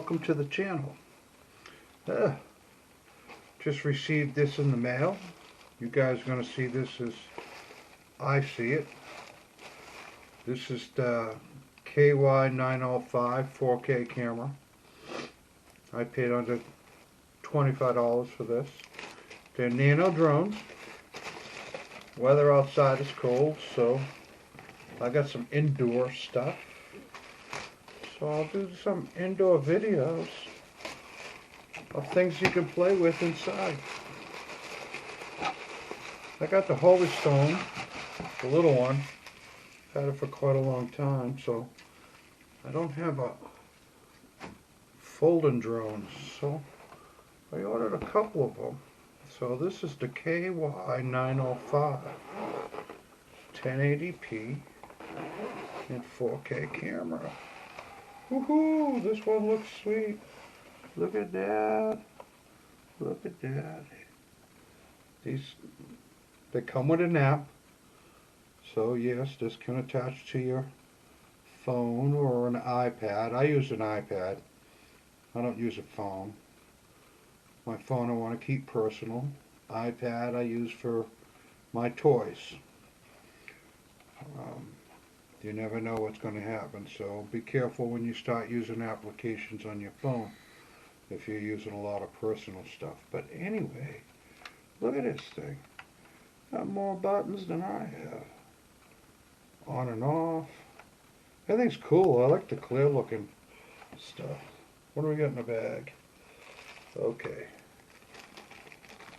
welcome to the channel. Just received this in the mail. You guys are going to see this as I see it. This is the KY905 4K camera. I paid under $25 for this. They're Nano drones. Weather outside is cold, so I got some indoor stuff. So I'll do some indoor videos of things you can play with inside. I got the Holy Stone, the little one. Had it for quite a long time, so I don't have a folding drone, so I ordered a couple of them. So this is the KY905 1080p and 4K camera. Woohoo! This one looks sweet. Look at that. Look at that. They come with an app. So yes, this can attach to your phone or an iPad. I use an iPad. I don't use a phone. My phone I want to keep personal. iPad I use for my toys. You never know what's going to happen, so be careful when you start using applications on your phone if you're using a lot of personal stuff. But anyway, look at this thing. Got more buttons than I have. On and off. Everything's cool. I like the clear looking stuff. What do we got in the bag? Okay.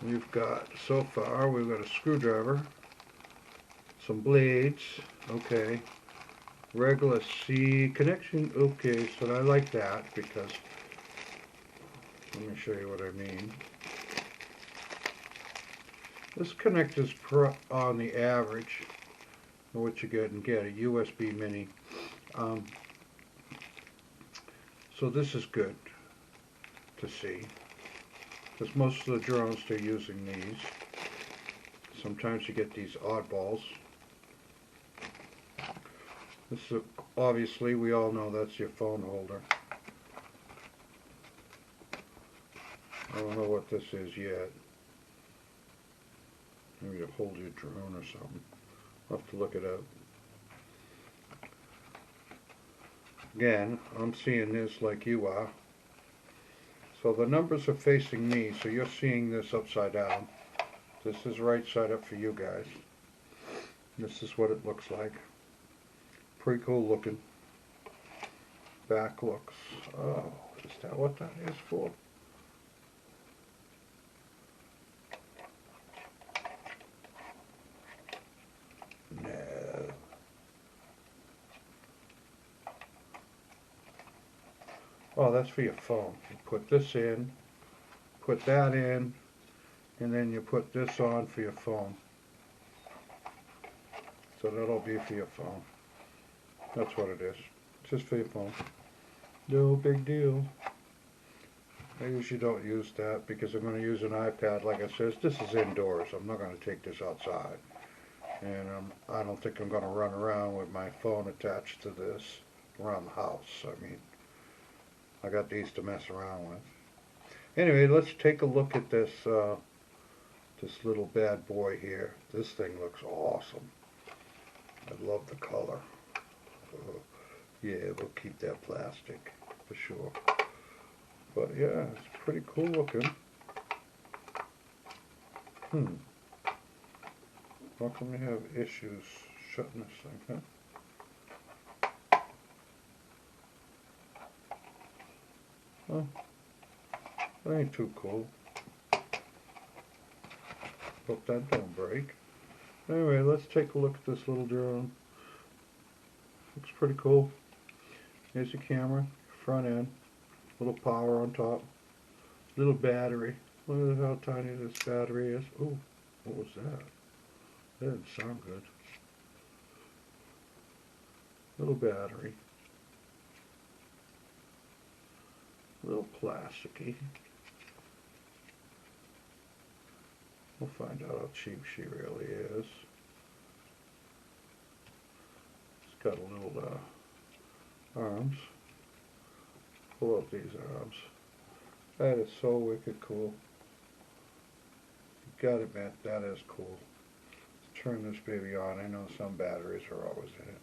We've got, so far, we've got a screwdriver, some blades, okay, regular C connection, okay, so I like that because, let me show you what I mean. This connector's on the average, what you get and get, a USB mini. So this is good to see, because most of the drones, they're using these. Sometimes you get these oddballs. This is, obviously, we all know that's your phone holder. I don't know what this is yet. Maybe to hold your drone or something. I'll have to look it up. Again, I'm seeing this like you are. So the numbers are facing me, so you're seeing this upside down. This is right side up for you guys. This is what it looks like. Pretty cool looking. Back looks. Oh, is that what that is for? No. Oh, that's for your phone. You put this in, put that in, and then you put this on for your phone. So that'll be for your phone. That's what it is. Just for your phone. No big deal. I usually don't use that because I'm going to use an iPad. Like I said, this is indoors. I'm not going to take this outside. And I don't think I'm going to run around with my phone attached to this around the house. I mean, I got these to mess around with. Anyway, let's take a look at this this little bad boy here. This thing looks awesome. I love the color. Yeah, we'll keep that plastic for sure. But yeah, it's pretty cool looking. How come we have issues shutting this thing, huh? Oh, that ain't too cool. Hope that don't break. Anyway, let's take a look at this little drone. Looks pretty cool. Here's the camera, front end, little power on top, little battery. Look at how tiny this battery is. Oh, what was that? That didn't sound good. Little battery. Little plasticky. We'll find out how cheap she really is. It's got a little arms. Pull up these arms. That is so wicked cool. You gotta admit, that is cool. Let's turn this baby on. I know some batteries are always in it.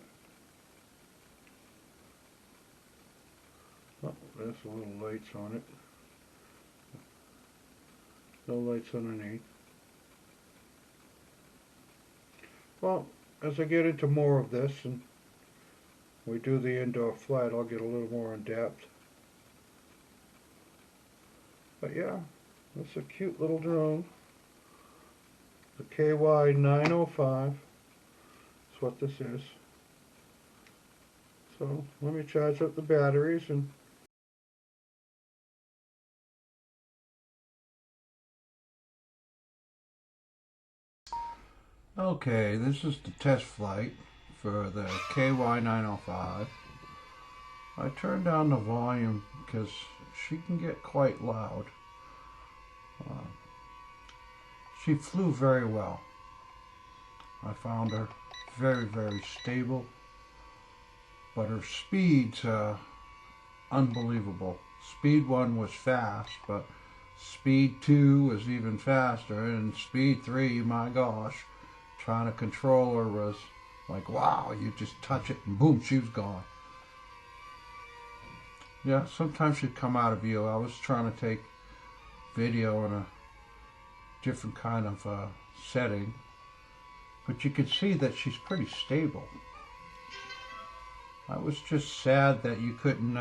Oh, there's a little lights on it. No lights underneath. Well, as I get into more of this and we do the indoor flight, I'll get a little more in depth. But yeah, that's a cute little drone. The KY905 is what this is. So let me charge up the batteries and okay, this is the test flight for the KY905. I turned down the volume because she can get quite loud. She flew very well. I found her very, very stable, but her speed's unbelievable. Speed 1 was fast, but speed 2 was even faster, and speed 3, my gosh, trying to control her was like, wow, you just touch it and boom, she was gone. Yeah, sometimes she'd come out of view. I was trying to take video in a different kind of setting, but you could see that she's pretty stable. I was just sad that you couldn't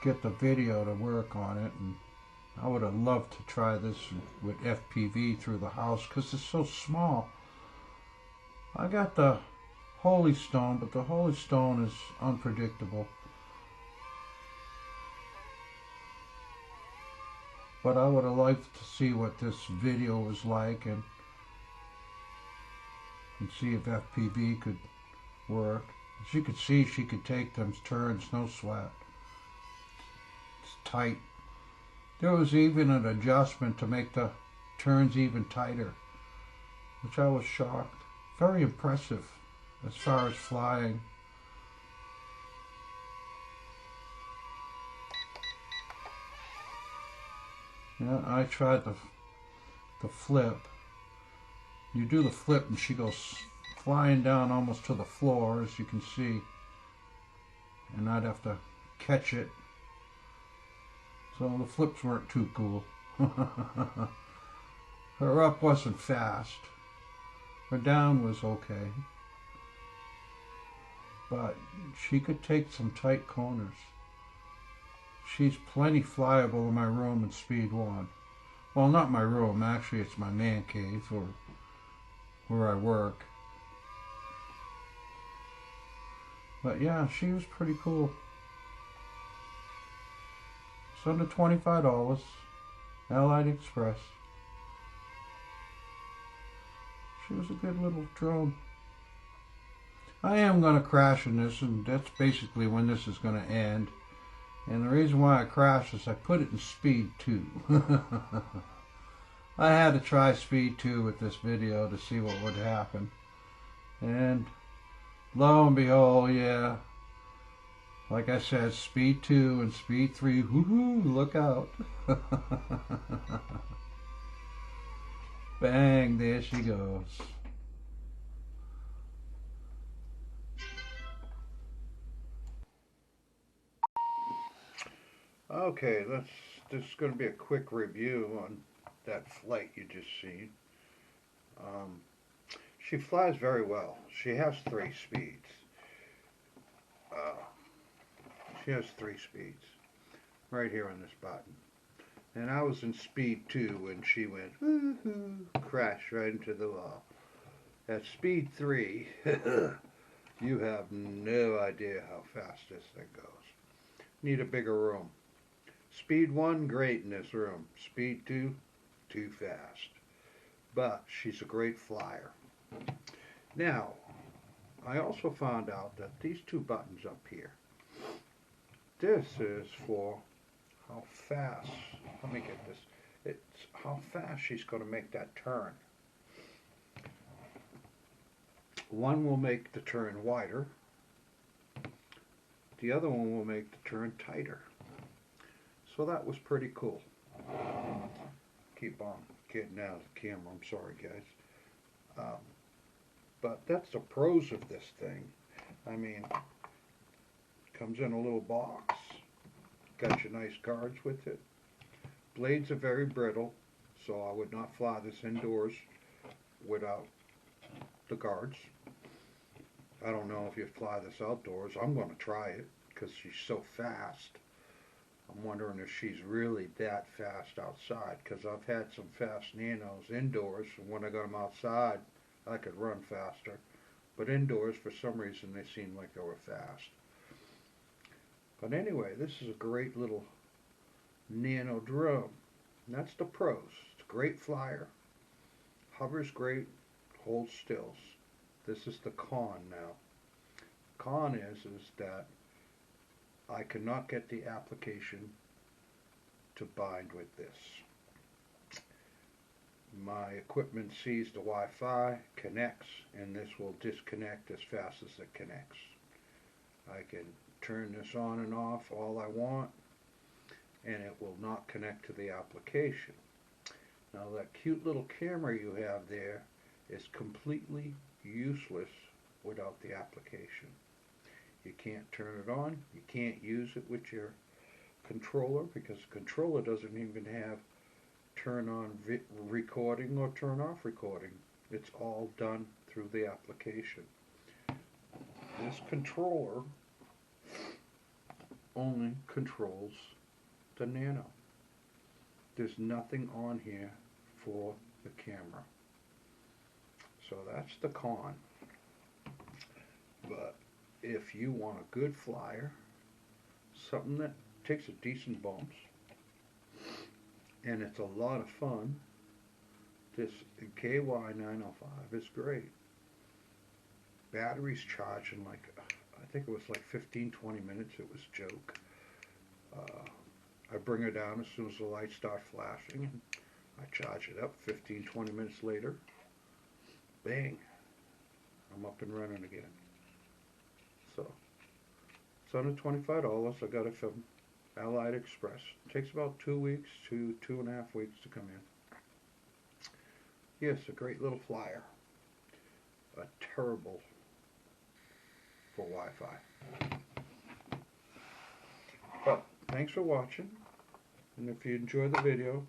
get the video to work on it, and I would have loved to try this with FPV through the house because it's so small. I got the Holy Stone, but the Holy Stone is unpredictable. But I would have liked to see what this video was like and see if FPV could work. As you could see, she could take them turns, no sweat. It's tight. There was even an adjustment to make the turns even tighter, which I was shocked. Very impressive as far as flying. Yeah, I tried the flip. You do the flip and she goes flying down almost to the floor, as you can see. And I'd have to catch it. So the flips weren't too cool. Her up wasn't fast. Her down was okay. But she could take some tight corners. She's plenty flyable in my room in Speed 1. Well, not my room, actually it's my man cave, or where I work. But yeah, she was pretty cool. It's under $25, Allied Express. She was a good little drone. I am going to crash in this, and that's basically when this is going to end. And the reason why I crashed is I put it in Speed 2. I had to try Speed 2 with this video to see what would happen. And lo and behold, yeah, like I said, Speed 2 and Speed 3, woohoo, look out. Bang, there she goes. Okay, this is going to be a quick review on that flight you just seen. She flies very well. She has 3 speeds. She has 3 speeds right here on this button. And I was in Speed 2 when she went woohoo, crashed right into the wall. At Speed 3, you have no idea how fast this thing goes. Need a bigger room. Speed 1, great in this room. Speed 2, too fast. But she's a great flyer. Now, I also found out that these 2 buttons up here, this is for how fast, let me get this, It's how fast she's going to make that turn. One will make the turn wider. The other one will make the turn tighter. So that was pretty cool. Keep on getting out of the camera. I'm sorry, guys. But that's the pros of this thing. I mean, comes in a little box. Got your nice guards with it. Blades are very brittle, so I would not fly this indoors without the guards. I don't know if you fly this outdoors. I'm going to try it because she's so fast. I'm wondering if she's really that fast outside, because I've had some fast Nanos indoors, and when I got them outside I could run faster, but indoors for some reason they seemed like they were fast. But anyway, this is a great little Nano drone. And that's the pros. It's a great flyer, hovers great, holds stills. This is the con now. Con is that I cannot get the application to bind with this. My equipment sees the Wi-Fi, connects, and this will disconnect as fast as it connects. I can turn this on and off all I want, and it will not connect to the application. Now that cute little camera you have there is completely useless without the application. You can't turn it on, you can't use it with your controller, because the controller doesn't even have turn on recording or turn off recording. It's all done through the application. This controller only controls the Nano. There's nothing on here for the camera. So that's the con. But if you want a good flyer, something that takes a decent bumps, and it's a lot of fun, this KY905 is great. Battery's charging like, I think it was like 15-20 minutes. It was a joke. I bring her down as soon as the lights start flashing, and I charge it up. 15-20 minutes later, bang, I'm up and running again. So it's under $25. I got it from Allied Express. It takes about 2 weeks to 2.5 weeks to come in. Yes, a great little flyer. A terrible for Wi-Fi. But thanks for watching, and if you enjoyed the video,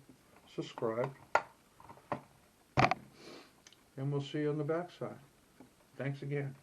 subscribe, and we'll see you on the backside. Thanks again.